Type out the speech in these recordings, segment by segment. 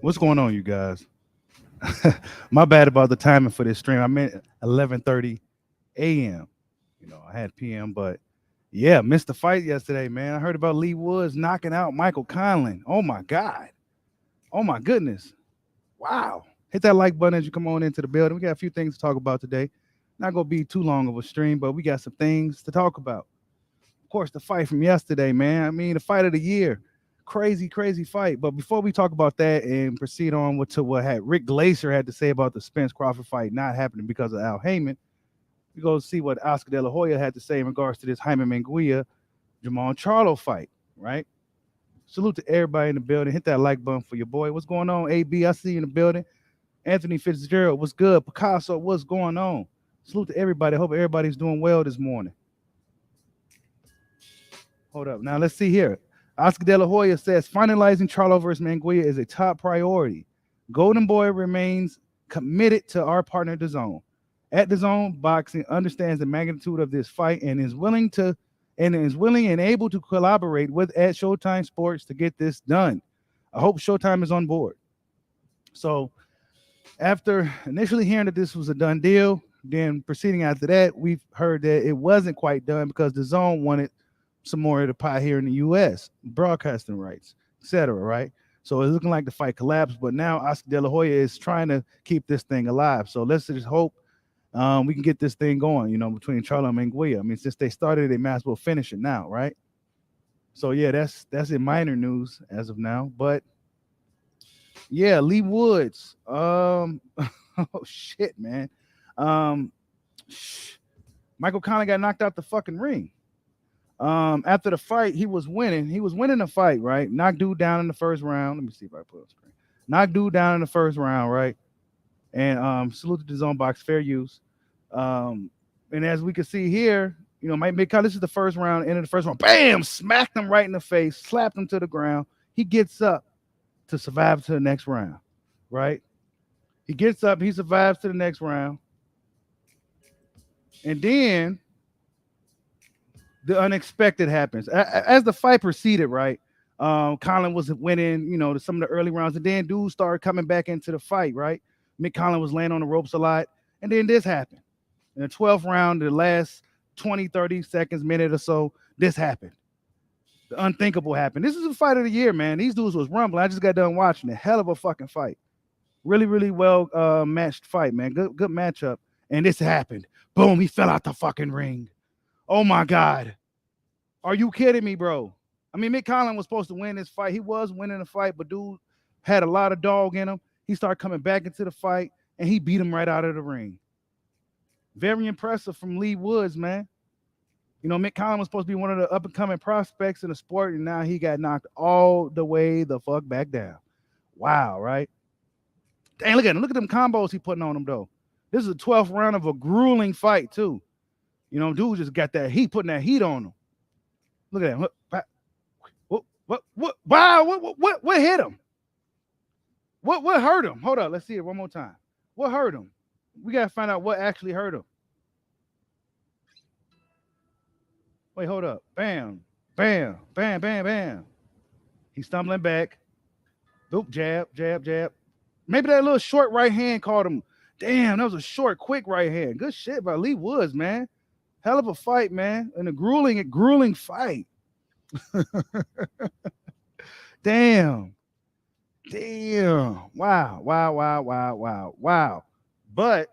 What's going on, you guys? My bad about the timing for this stream. I meant 11:30 a.m. I had p.m., but yeah, missed the fight yesterday, man. I heard about Leigh Woods knocking out Michael Conlan. Oh my god. Oh my goodness. Wow. Hit that like button as you come on into the building. We got a few things to talk about today. Not gonna be too long of a stream, but we got some things to talk about. Of course, the fight from yesterday, man. I mean, the fight of the year. Crazy, crazy fight. But before we talk about that and proceed on to what had Rick Glazer had to say about the Spence Crawford fight not happening because of Al Haymon, we go see what Oscar De La Hoya had to say in regards to this Jaime Munguia Jamal Charlo fight, right? Salute to everybody in the building. Hit that like button for your boy. What's going on, AB? I see you in the building. Anthony Fitzgerald, what's good? Picasso, what's going on? Salute to everybody. I hope everybody's doing well this morning. Hold up. Now let's see here. Oscar De La Hoya says finalizing Charlo versus Munguia is a top priority. Golden Boy remains committed to our partner, DAZN. At DAZN Boxing understands the magnitude of this fight and is willing and able to collaborate with at Showtime Sports to get this done. I hope Showtime is on board. So after initially hearing that this was a done deal, then proceeding after that, we've heard that it wasn't quite done because DAZN wanted some more of the pie here in the U.S., broadcasting rights, etc. Right? So it's looking like the fight collapsed, but now Oscar De La Hoya is trying to keep this thing alive. So let's just hope we can get this thing going, between Charlo and Munguia. I mean, since they started, they might as well finish it now, right? So yeah, that's in minor news as of now. But yeah, Leigh Woods. Oh shit, man. Michael Conlan got knocked out the fucking ring. After the fight, he was winning. He was winning the fight, right? Knocked dude down in the first round. Let me see if I put it on screen. Knocked dude down in the first round, right? And salute to DAZN box, fair use. And as we can see here, Mike Midcott, this is the first round, end of the first round. Bam! Smacked him right in the face, slapped him to the ground. He gets up to survive to the next round, right? He gets up, he survives to the next round. And then the unexpected happens. As the fight proceeded, right? Conlan was winning, some of the early rounds, and then dudes started coming back into the fight, right? Mick Conlan was laying on the ropes a lot, and then this happened. In the 12th round, the last 20, 30 seconds, minute or so, this happened. The unthinkable happened. This is the fight of the year, man. These dudes was rumbling. I just got done watching it. Hell of a fucking fight. Really, really well matched fight, man. Good matchup. And this happened. Boom, he fell out the fucking ring. Oh my God. Are you kidding me, bro? I mean, Mick Conlan was supposed to win this fight. He was winning the fight, but dude had a lot of dog in him. He started coming back into the fight, and he beat him right out of the ring. Very impressive from Leigh Woods, man. Mick Conlan was supposed to be one of the up-and-coming prospects in the sport, and now he got knocked all the way the fuck back down. Wow, right? Dang, look at him. Look at them combos he putting on him, though. This is the 12th round of a grueling fight, too. Dude just got that heat, putting that heat on him. Look at him. What? Wow, what hit him? What hurt him? Hold up, let's see it one more time. What hurt him? We gotta find out what actually hurt him. Wait, hold up. Bam, bam, bam, bam, bam. He's stumbling back. Oop, jab. Maybe that little short right hand caught him. Damn, that was a short, quick right hand. Good shit by Leigh Woods, man. Hell of a fight, man. And a grueling fight. Damn. Wow. But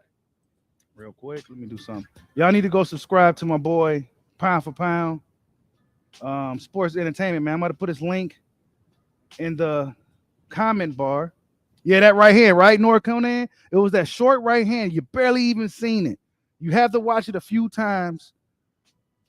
real quick, let me do something. Y'all need to go subscribe to my boy Pound for Pound Sports Entertainment, man. I'm about to put his link in the comment bar. Yeah, that right hand, right, Nora Conan? It was that short right hand. You barely even seen it. You have to watch it a few times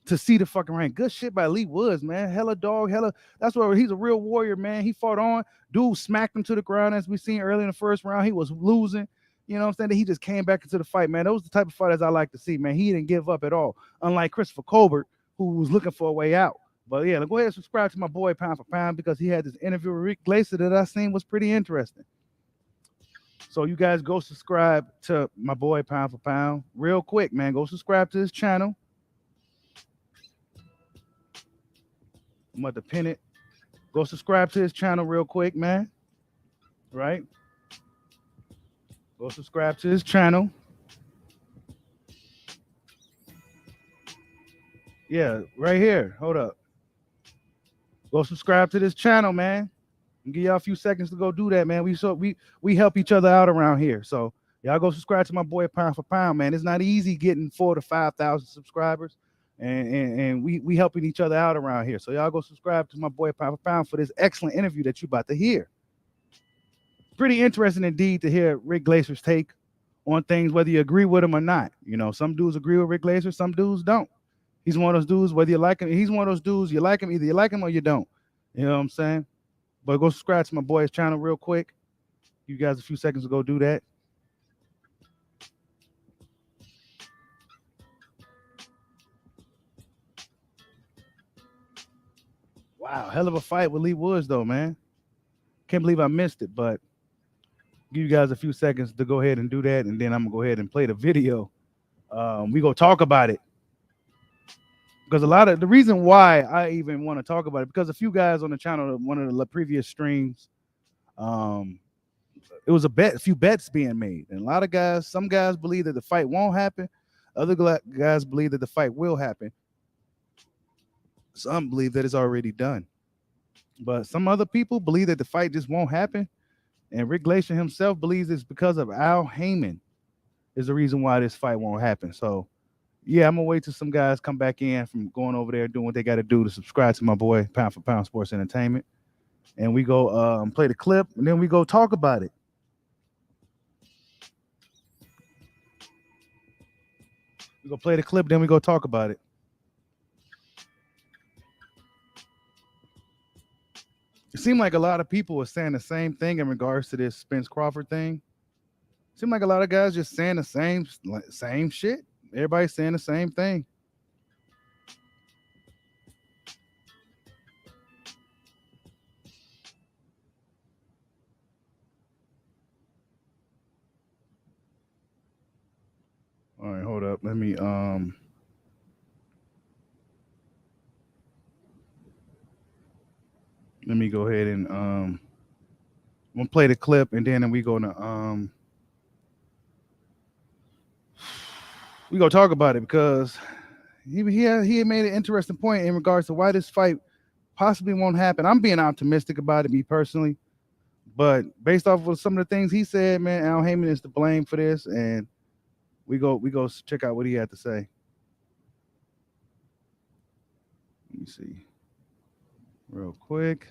to see the fucking rank. Good shit by Leigh Woods, man. Hella dog, that's where he's a real warrior, man. He fought on. Dude smacked him to the ground as we seen early in the first round. He was losing. You know what I'm saying? He just came back into the fight, man. Those are the type of fighters I like to see, man. He didn't give up at all. Unlike Christopher Colbert, who was looking for a way out. But yeah, go ahead and subscribe to my boy Pound for Pound because he had this interview with Rick Glazer that I seen was pretty interesting. So you guys go subscribe to my boy Pound for Pound real quick, man. Go subscribe to his channel. I'm about to pin it. Go subscribe to his channel real quick, man. right? Go subscribe to his channel. Yeah, right here. Hold up. Go subscribe to this channel, man. And give y'all a few seconds to go do that, man. We help each other out around here. So y'all go subscribe to my boy Pound for Pound, man. It's not easy getting 4,000 to 5,000 subscribers, and we helping each other out around here. So y'all go subscribe to my boy Pound for Pound for this excellent interview that you about to hear. Pretty interesting indeed to hear Rick Glazer's take on things, whether you agree with him or not. You know, some dudes agree with Rick Glazer, some dudes don't. He's one of those dudes, whether you like him, he's one of those dudes, you like him, either you like him or you don't. You know what I'm saying? But go subscribe to my boy's channel real quick. You guys a few seconds to go do that. Wow, hell of a fight with Leigh Woods, though, man. Can't believe I missed it, but give you guys a few seconds to go ahead and do that, and then I'm gonna go ahead and play the video. We go talk about it, because a lot of the reason why I even want to talk about it, because a few guys on the channel, one of the previous streams, it was a few bets being made, and a lot of guys, some guys believe that the fight won't happen, other guys believe that the fight will happen. Some believe that it's already done, but some other people believe that the fight just won't happen. And Rick Glazer himself believes it's because of Al Haymon is the reason why this fight won't happen. So, yeah, I'm gonna wait till some guys come back in from going over there doing what they got to do to subscribe to my boy Pound for Pound Sports Entertainment, and we go play the clip, and then we go talk about it. We go play the clip, then we go talk about it. It seemed like a lot of people were saying the same thing in regards to this Spence Crawford thing. It seemed like a lot of guys just saying the same shit. Everybody's saying the same thing. All right, hold up. Let me go ahead and I'm gonna play the clip, and then we gonna we gonna talk about it, because he had made an interesting point in regards to why this fight possibly won't happen. I'm being optimistic about it, me personally, but based off of some of the things he said, man, Al Haymon is to blame for this, and we go check out what he had to say. Let me see real quick.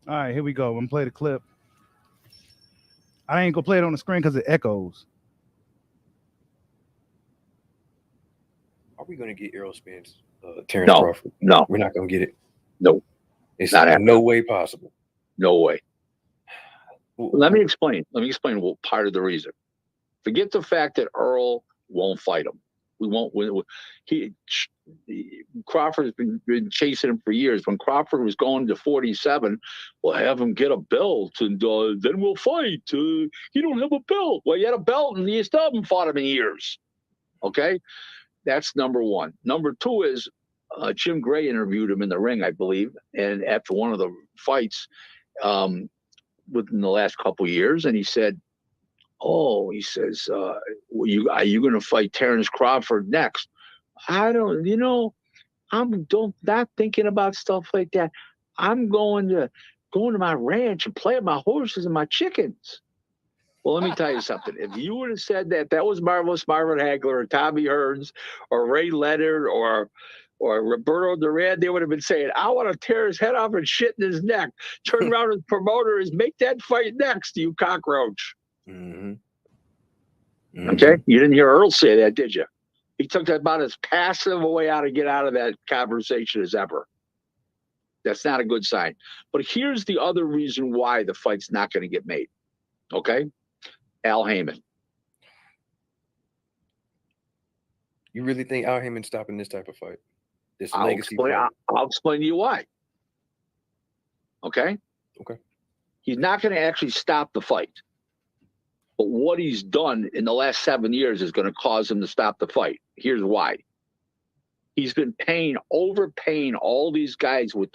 All right, here we go. I'm gonna play the clip. I ain't gonna play it on the screen because it echoes. Are we gonna get Errol Spence, Terrence Crawford? No, we're not gonna get it. No, it's not happening. No way possible. No way. Let me explain. What part of the reason. Forget the fact that Earl won't fight him. We won't. Crawford has been chasing him for years. When Crawford was going to 47, we'll have him get a belt, and then we'll fight. He don't have a belt. Well, he had a belt, and you still haven't fought him in years. Okay, that's number one. Number two is Jim Gray interviewed him in the ring, I believe, and after one of the fights within the last couple of years, and he said, "Oh," he says, are you going to fight Terrence Crawford next?" I don't, I'm not thinking about stuff like that. I'm going to my ranch and play with my horses and my chickens. Well, let me tell you something. If you would have said that was Marvelous Marvin Hagler or Tommy Hearns or Ray Leonard or Roberto Duran, they would have been saying, "I want to tear his head off and shit in his neck." Turn around to the promoter is make that fight next, you cockroach. Mm-hmm. Mm-hmm. Okay, you didn't hear Earl say that, did you? He took that about as passive a way out to get out of that conversation as ever. That's not a good sign. But here's the other reason why the fight's not going to get made. Okay, Al Haymon. You really think Al Haymon's stopping this type of fight? This legacy fight? I'll explain to you why. Okay? Okay. He's not going to actually stop the fight. But what he's done in the last 7 years is going to cause him to stop the fight. Here's why. He's been overpaying all these guys with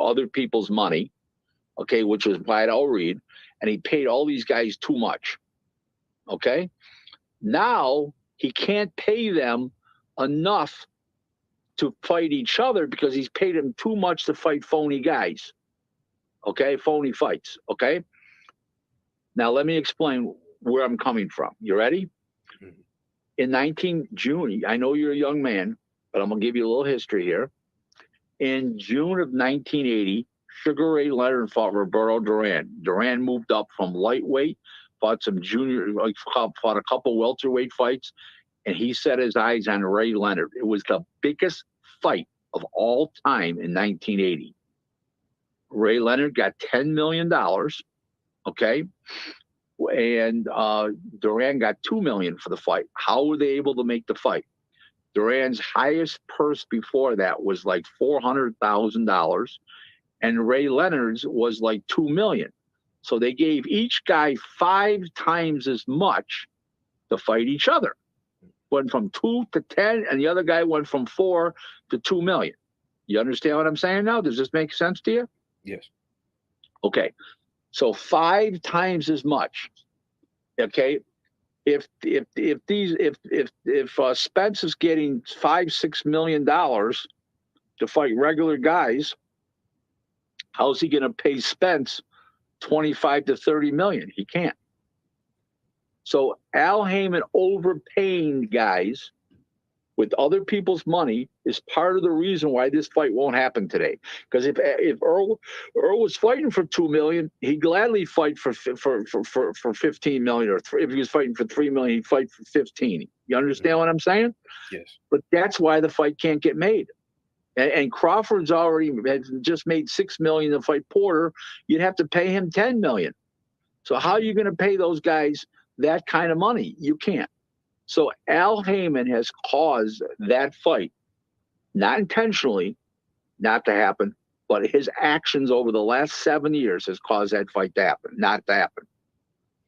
other people's money, okay, which was by Al Reed, and he paid all these guys too much. Okay? Now he can't pay them enough to fight each other because he's paid them too much to fight phony guys. Okay? Phony fights. Okay? Now let me explain where I'm coming from. You ready? In June, I know you're a young man, but I'm going to give you a little history here. In June of 1980, Sugar Ray Leonard fought Roberto Duran. Duran moved up from lightweight, fought some fought a couple welterweight fights, and he set his eyes on Ray Leonard. It was the biggest fight of all time in 1980. Ray Leonard got $10 million, okay? And Duran got $2 million for the fight. How were they able to make the fight? Duran's highest purse before that was like $400,000, and Ray Leonard's was like $2 million. So they gave each guy 5 times as much to fight each other. Went from 2 to 10, and the other guy went from 4 to $2 million. You understand what I'm saying now? Does this make sense to you? Yes. Okay. So 5 times as much. Okay, if Spence is getting $5-6 million to fight regular guys, how's he going to pay Spence 25 to 30 million? He can't. So Al Haymon overpaying guys with other people's money is part of the reason why this fight won't happen today. Because if Earl was fighting for $2 million, he'd gladly fight for 15 million, or if he was fighting for $3 million, he'd fight for 15. You understand what I'm saying? Yes. But that's why the fight can't get made. And Crawford's already just made $6 million to fight Porter. You'd have to pay him $10 million. So how are you going to pay those guys that kind of money? You can't. So Al Haymon has caused that fight, not intentionally, not to happen, but his actions over the last 7 years has caused that fight to happen, not to happen.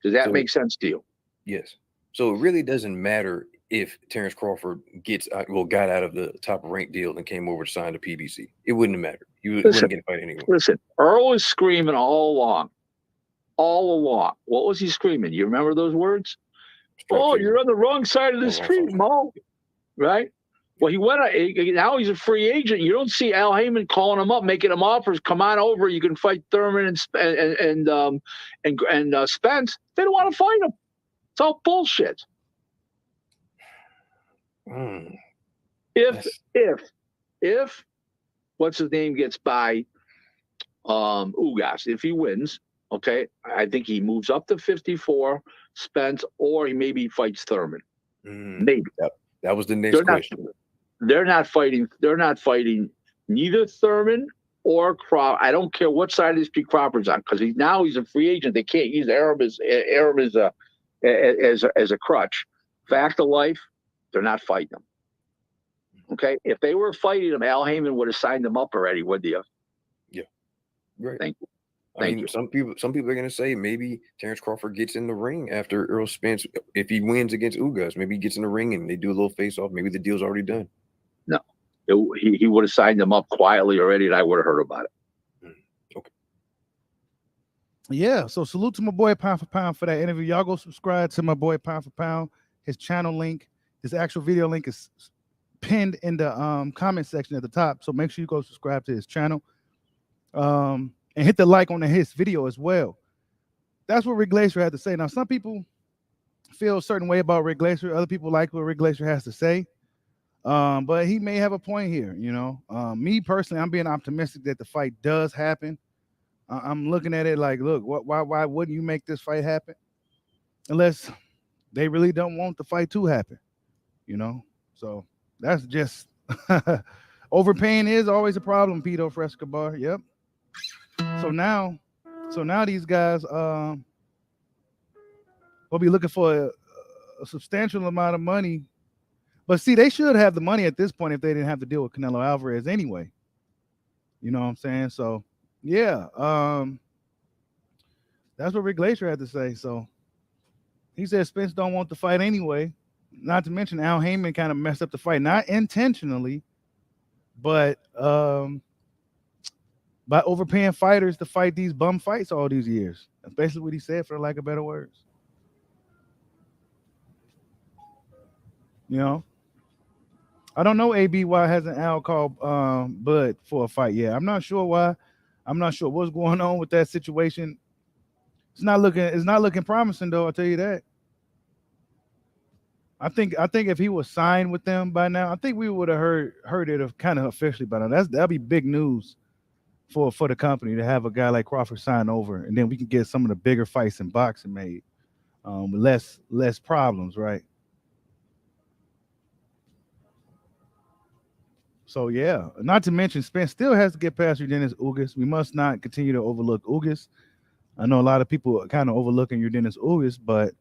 Does that make sense to you? Yes. So it really doesn't matter if Terrence Crawford got out of the top rank deal and came over to sign the PBC. It wouldn't have mattered. You wouldn't get a fight anyway. Listen, Earl was screaming all along. What was he screaming? You remember those words? Oh, you're on the wrong side of the street, Mo. Right? Well, he went. Now he's a free agent. You don't see Al Haymon calling him up, making him offers. Come on over. You can fight Thurman and Spence. They don't want to fight him. It's all bullshit. If what's his name gets by Ugas, if he wins, okay, I think he moves up to 54. Spence, or he maybe fights Thurman. Maybe that was the next question. They're not fighting neither Thurman or Crawford. I don't care what side of the street Crawford's on, because he's a free agent. They can't use Arab as a crutch. Fact of life, they're not fighting him. Okay, if they were fighting him, Al Haymon would have signed them up already, wouldn't you? Yeah, right. Thank you. I mean, some people are going to say maybe Terrence Crawford gets in the ring after Earl Spence. If he wins against Ugas, maybe he gets in the ring and they do a little face-off. Maybe the deal's already done. No, he would have signed them up quietly already, and I would have heard about it. Okay. Yeah, so salute to my boy Pound for Pound for that interview. Y'all go subscribe to my boy Pound for Pound. His channel link, his actual video link is pinned in the comment section at the top. So make sure you go subscribe to his channel. And hit the like on his video as well. That's what Rick Glazer had to say. Now, some people feel a certain way about Rick Glazer. Other people like what Rick Glazer has to say. But he may have a point here, you know. Me personally, I'm being optimistic that the fight does happen. I'm looking at it like, look, why wouldn't you make this fight happen? Unless they really don't want the fight to happen, you know. So that's just overpaying is always a problem, Pito Frescobar. Yep. So now these guys will be looking for a substantial amount of money. But see, they should have the money at this point if they didn't have to deal with Canelo Alvarez anyway. You know what I'm saying? So yeah, that's what Rick Glazer had to say. So he said Spence don't want the fight anyway. Not to mention Al Heyman kind of messed up the fight, not intentionally, but by overpaying fighters to fight these bum fights all these years. That's basically what he said, for lack of better words. You know, I don't know AB why hasn't Al called Bud for a fight yet. I'm not sure why. I'm not sure what's going on with that situation. It's not looking promising though, I'll tell you that. I think if he was signed with them by now, I think we would have heard it of kind of officially by now. That'll be big news for the company to have a guy like Crawford sign over, and then we can get some of the bigger fights in boxing made with less problems, right? So yeah, not to mention Spence still has to get past Dennis Ugas. We must not continue to overlook Ugas. I know a lot of people are kind of overlooking Dennis Ugas, but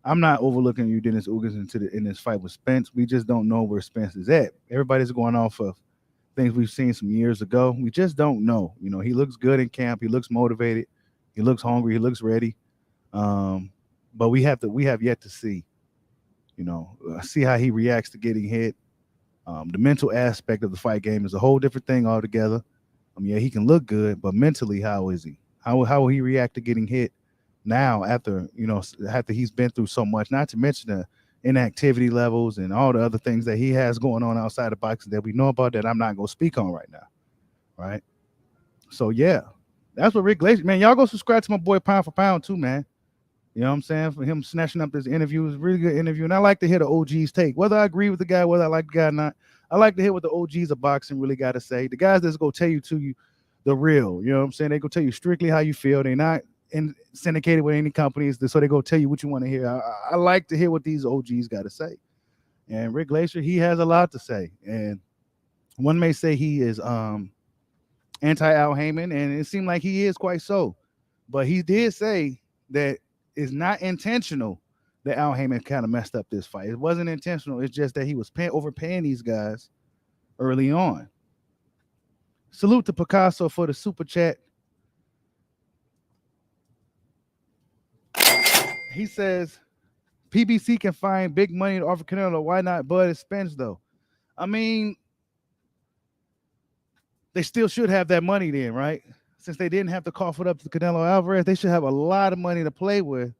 I'm not overlooking Dennis Ugas in this fight with Spence. We just don't know where Spence is at. Everybody's going off of things we've seen some years ago. We just don't know. You know, he looks good in camp. He looks motivated. He looks hungry. He looks ready. But we have yet to see. You know, see how he reacts to getting hit. The mental aspect of the fight game is a whole different thing altogether. Yeah, he can look good, but mentally, how is he? How will he react to getting hit now after he's been through so much? Not to mention the inactivity levels and all the other things that he has going on outside of boxing that we know about that I'm not gonna speak on right now. Right. So yeah, that's what Rick Glazer. Man, y'all go subscribe to my boy Pound for Pound too, man. You know what I'm saying? For him snatching up this interview, it was a really good interview. And I like to hear the OGs take. Whether I agree with the guy, whether I like the guy or not, I like to hear what the OGs of boxing really got to say. The guys that's going to tell you the real. You know what I'm saying? They go tell you strictly how you feel. They're not syndicated with any companies, so they go tell you what you want to hear. I like to hear what these OGs got to say. And Rick Glazer, he has a lot to say. And one may say he is anti-Al Heyman, and it seemed like he is quite so. But he did say that it's not intentional that Al Heyman kind of messed up this fight. It wasn't intentional. It's just that he was overpaying these guys early on. Salute to Picasso for the super chat. He says PBC can find big money to offer Canelo. Why not Bud and Spence though? I mean, they still should have that money then, right? Since they didn't have to cough it up to Canelo Alvarez, they should have a lot of money to play with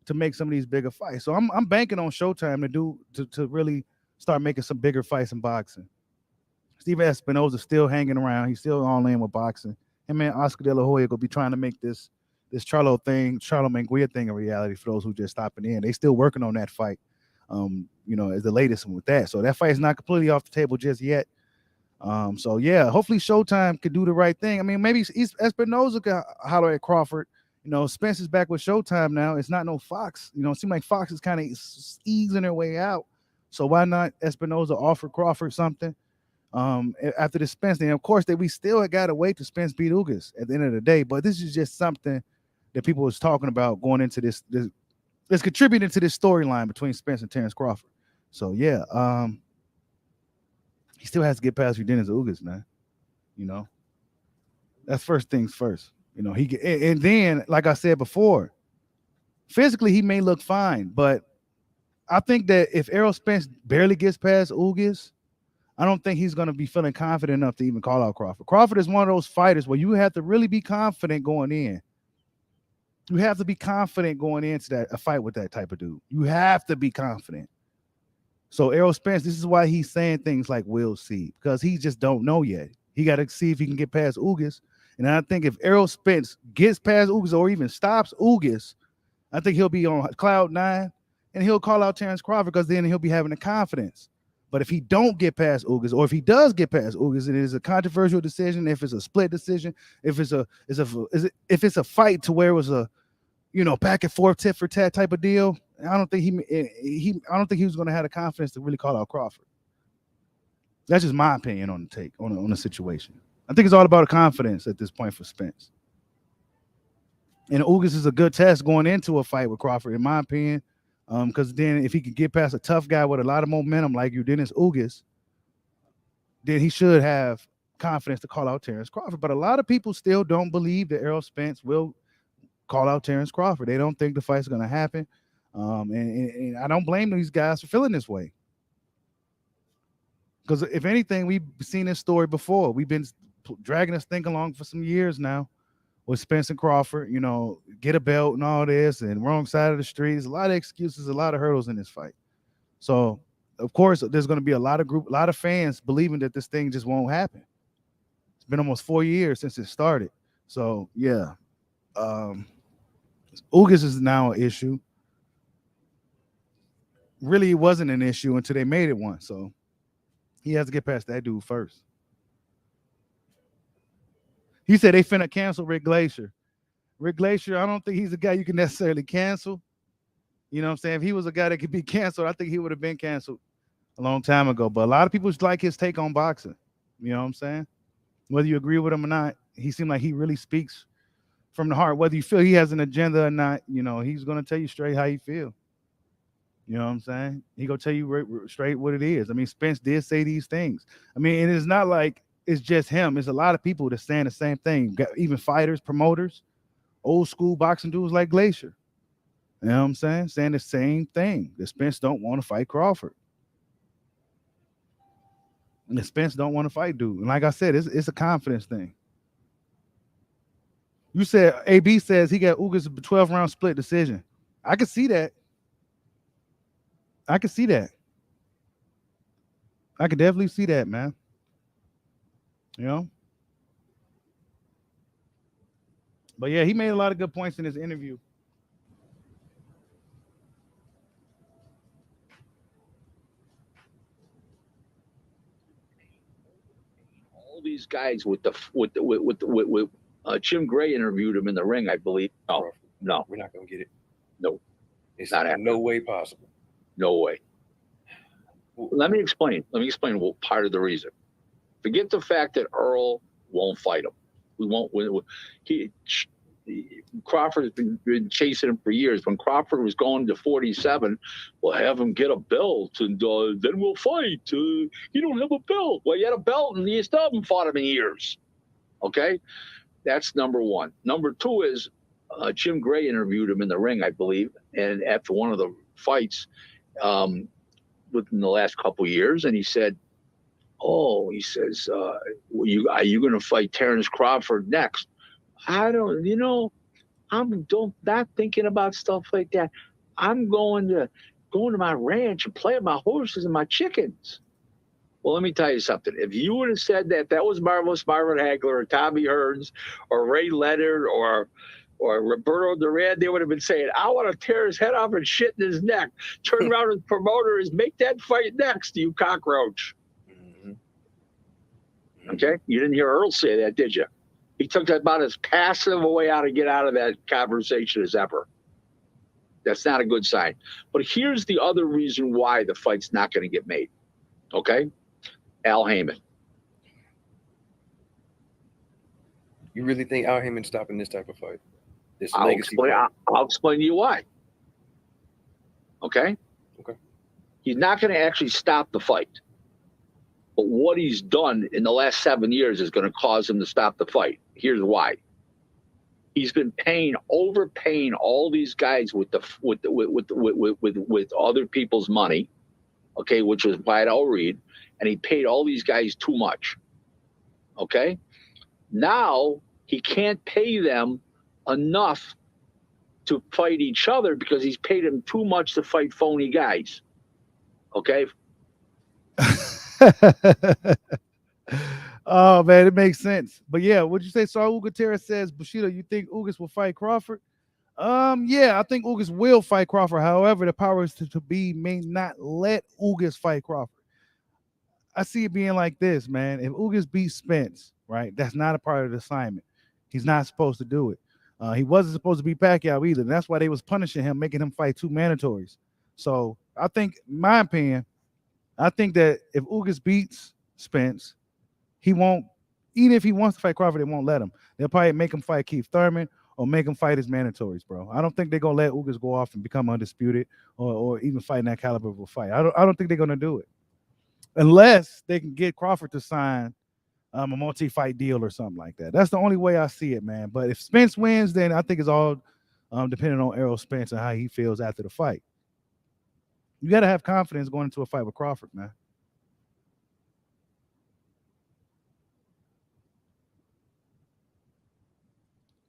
to make some of these bigger fights. So I'm banking on Showtime to really start making some bigger fights in boxing. Steven Espinoza still hanging around. He's still all in with boxing. And man, Oscar De La Hoya gonna be trying to make this Charlo Manguia thing a reality for those who just stopping in. They still working on that fight. As the latest one with that. So that fight is not completely off the table just yet. So yeah, hopefully Showtime could do the right thing. I mean, maybe Espinoza could holler at Crawford. Spence is back with Showtime now. It's not no Fox. It seems like Fox is kind of easing their way out. So why not Espinoza offer Crawford something after the Spence thing? Of course, we still got to wait to Spence beat Ugas at the end of the day. But this is just something that people was talking about going into this that's contributing to this storyline between Spence and Terrence Crawford. So yeah, he still has to get past Dennis Ugas, man. That's first things first. And then, like I said before, physically he may look fine, but I think that if Errol Spence barely gets past Ugas, I don't think he's going to be feeling confident enough to even call out Crawford. Crawford is one of those fighters where you have to really be confident going in. You have to be confident going into a fight with that type of dude. You have to be confident. So Errol Spence, this is why he's saying things like we'll see, because he just don't know yet. He got to see if he can get past Ugas. And I think if Errol Spence gets past Ugas or even stops Ugas, I think he'll be on cloud 9 and he'll call out Terrence Crawford because then he'll be having the confidence. But if he don't get past Ugas, or if he does get past Ugas, and it is a controversial decision, if it's a split decision, if it's a fight to where it was a back and forth tit for tat type of deal, I don't think he was going to have the confidence to really call out Crawford. That's just my opinion on the take on the situation. I think it's all about confidence at this point for Spence. And Ugas is a good test going into a fight with Crawford, in my opinion, because then if he can get past a tough guy with a lot of momentum like Dennis Ugas, then he should have confidence to call out Terrence Crawford. But a lot of people still don't believe that Errol Spence will call out Terrence Crawford. They don't think the fight's going to happen. And I don't blame these guys for feeling this way. Because if anything, we've seen this story before. We've been dragging this thing along for some years now with Spence and Crawford, you know, get a belt and all this and wrong side of the street. There's a lot of excuses, a lot of hurdles in this fight. So, of course, there's going to be a lot of fans believing that this thing just won't happen. It's been almost 4 years since it started. So, yeah. Ugas is now an issue. Really, it wasn't an issue until they made it one. So, he has to get past that dude first. He said they finna cancel Rick Glazer. Rick Glazer, I don't think he's a guy you can necessarily cancel. You know what I'm saying? If he was a guy that could be canceled, I think he would have been canceled a long time ago. But a lot of people just like his take on boxing. You know what I'm saying? Whether you agree with him or not, he seemed like he really speaks from the heart. Whether you feel he has an agenda or not, you know, he's going to tell you straight how he feel. You know what I'm saying? He going to tell you straight what it is. I mean, Spence did say these things. I mean, and it's not like it's just him. It's a lot of people that's saying the same thing. Even fighters, promoters, old school boxing dudes like Glazer. You know what I'm saying? Saying the same thing. That Spence don't want to fight Crawford. And that Spence don't want to fight dude. And like I said, it's a confidence thing. You said AB says he got Ugas a 12-round split decision. I can see that. I can see that. I can definitely see that, man. You know? But yeah, he made a lot of good points in his interview. All these guys with Jim Gray interviewed him in the ring, I believe. No, we're not gonna get it. No, it's not happening. No way possible. No way. Let me explain. Well, part of the reason. Forget the fact that Earl won't fight him. We won't win. Crawford has been chasing him for years. When Crawford was going to 47, we'll have him get a belt and then we'll fight. You don't have a belt. Well, you had a belt and you still haven't fought him in years. Okay? That's number one. Number two is Jim Gray interviewed him in the ring, I believe, and after one of the fights within the last couple of years, and he said, he says, are you going to fight Terrence Crawford next? I don't, I'm not thinking about stuff like that. I'm going to my ranch and playing my horses and my chickens. Well, let me tell you something. If you would have said that was Marvelous Marvin Hagler or Tommy Hearns or Ray Leonard or Roberto Duran, they would have been saying, I want to tear his head off and shit in his neck. Turn around and promoter is make that fight next, you cockroach. Mm-hmm. Okay? You didn't hear Earl say that, did you? He took that about as passive a way out to get out of that conversation as ever. That's not a good sign. But here's the other reason why the fight's not going to get made. Okay? Al Haymon. You really think Al Haymon's stopping this type of fight? I'll explain to you why. Okay? Okay. He's not going to actually stop the fight. But what he's done in the last 7 years is going to cause him to stop the fight. Here's why. He's been overpaying all these guys with other people's money, okay, which was Vidal Reed, and he paid all these guys too much. Okay? Now he can't pay them enough to fight each other because he's paid them too much to fight phony guys. Okay? Oh man, it makes sense. But yeah, what'd you say? Saul Gutierrez says, Bushido, you think Ugas will fight Crawford? Yeah, I think Ugas will fight Crawford. However, the powers to be may not let Ugas fight Crawford. I see it being like this, man. If Ugas beats Spence, right, that's not a part of the assignment. He's not supposed to do it. He wasn't supposed to beat Pacquiao either. And that's why they was punishing him, making him fight 2 mandatories. So I think, in my opinion, I think that if Ugas beats Spence, he won't, even if he wants to fight Crawford, they won't let him. They'll probably make him fight Keith Thurman or make him fight his mandatories, bro. I don't think they're going to let Ugas go off and become undisputed or even fight in that caliber of a fight. I don't think they're going to do it. Unless they can get Crawford to sign a multi-fight deal or something like that. That's the only way I see it, man. But if Spence wins, then I think it's all depending on Errol Spence and how he feels after the fight. You got to have confidence going into a fight with Crawford, man.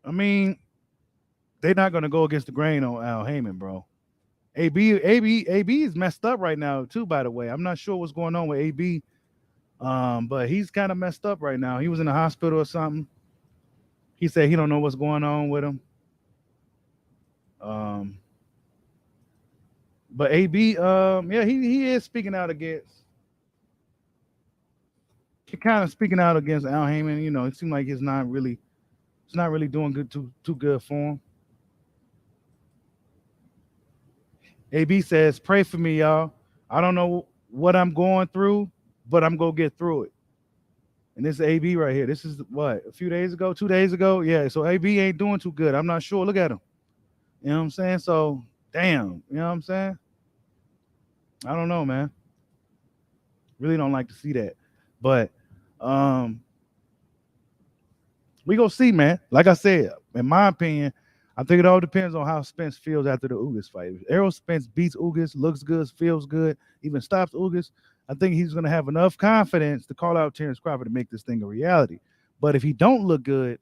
I mean, they're not going to go against the grain on Al Haymon, bro. AB is messed up right now too. By the way, I'm not sure what's going on with AB, but he's kind of messed up right now. He was in the hospital or something. He said he don't know what's going on with him. But AB, yeah, he is speaking out against. He kind of speaking out against Al Haymon. You know, it seemed like it's not really doing too good for him. AB says, "Pray for me, y'all. I don't know what I'm going through, but I'm gonna get through it." And this is AB right here. This is what, a few days ago, 2 days ago. Yeah, so AB ain't doing too good. I'm not sure. Look at him. You know what I'm saying? So, damn. You know what I'm saying? I don't know, man. Really don't like to see that. But we gonna see, man. Like I said, in my opinion, I think it all depends on how Spence feels after the Ugas fight. If Errol Spence beats Ugas, looks good, feels good, even stops Ugas, I think he's going to have enough confidence to call out Terence Crawford to make this thing a reality. But if he don't look good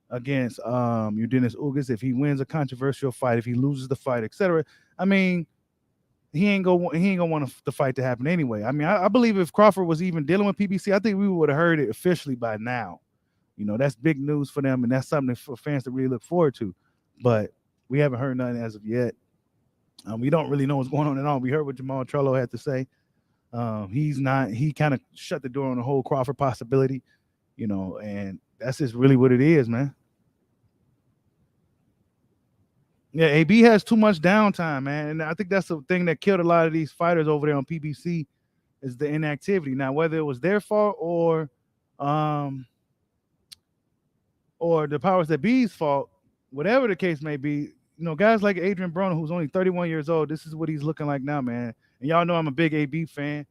against Eugenio Ugas, if he wins a controversial fight, if he loses the fight, etc., I mean, he ain't gonna want the fight to happen anyway. I mean, I believe if Crawford was even dealing with PBC, I think we would have heard it officially by now. You know, that's big news for them, and that's something for fans to really look forward to. But we haven't heard nothing as of yet. We don't really know what's going on at all. We heard what Jamal Trello had to say. He kind of shut the door on the whole Crawford possibility, you know, and that's just really what it is, man. Yeah, AB has too much downtime, man. And I think that's the thing that killed a lot of these fighters over there on PBC is the inactivity. Now, whether it was their fault or the powers that be's fault, whatever the case may be, you know, guys like Adrien Broner, who's only 31 years old, this is what he's looking like now, man. And y'all know I'm a big AB fan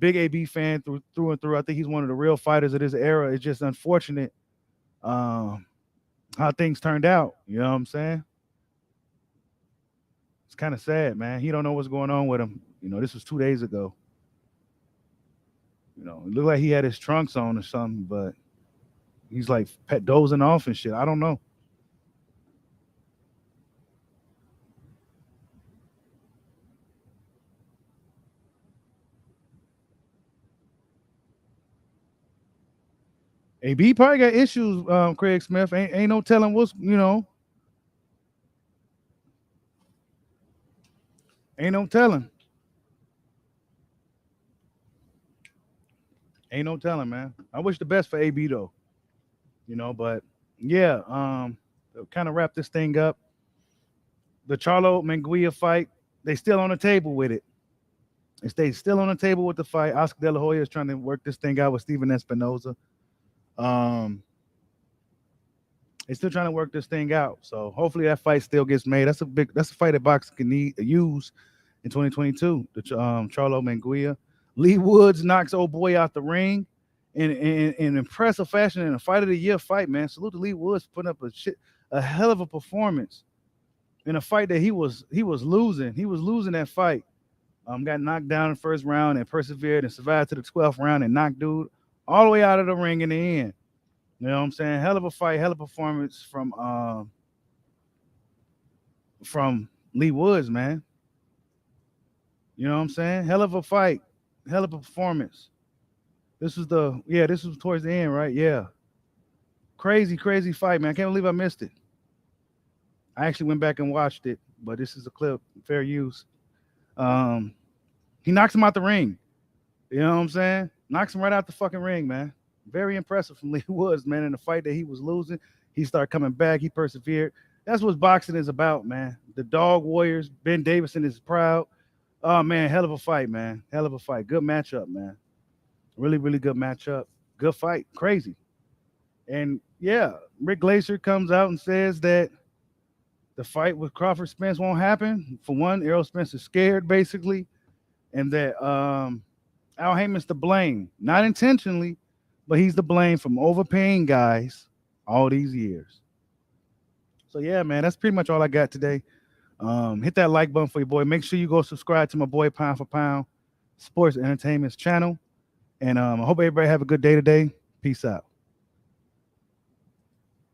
through and through. I think he's one of the real fighters of this era. It's just unfortunate how things turned out. You know what I'm saying? It's kind of sad, man. He don't know what's going on with him. You know, this was 2 days ago. You know, it looked like he had his trunks on or something, but he's like dozing off and shit. I don't know. AB probably got issues, Craig Smith. Ain't no telling what's, you know. Ain't no telling. Ain't no telling, man. I wish the best for AB though. You know, but yeah, kind of wrap this thing up. The Charlo Munguia fight, they still on the table with it. They still on the table with the fight. Oscar De La Hoya is trying to work this thing out with Steven Espinoza. They're still trying to work this thing out. So hopefully that fight still gets made. That's a fight that boxing can use in 2022. The Charlo Munguia. Leigh Woods knocks old boy out the ring in impressive fashion in a fight of the year fight, man. Salute to Leigh Woods putting up a hell of a performance in a fight that he was losing. He was losing that fight. Got knocked down in the first round and persevered and survived to the 12th round and knocked dude all the way out of the ring in the end. You know what I'm saying? Hell of a fight, hell of a performance from Leigh Woods, man. You know what I'm saying? Hell of a fight, hell of a performance. This was towards the end, right? Yeah. Crazy fight, man. I can't believe I missed it. I actually went back and watched it, but this is a clip, fair use. He knocks him out the ring. You know what I'm saying? Knocks him right out the fucking ring, man. Very impressive from Leigh Woods, man. In the fight that he was losing, he started coming back. He persevered. That's what boxing is about, man. The Dog Warriors. Ben Davison is proud. Oh, man, hell of a fight, man. Hell of a fight. Good matchup, man. Really, really good matchup. Good fight. Crazy. And, yeah, Rick Glazer comes out and says that the fight with Crawford Spence won't happen. For one, Errol Spence is scared, basically, and that Al Haymon's to blame. Not intentionally, but he's to blame from overpaying guys all these years. So yeah, man, that's pretty much all I got today. Hit that like button for your boy. Make sure you go subscribe to my boy Pound for Pound Sports Entertainment's channel. And I hope everybody have a good day today. Peace out.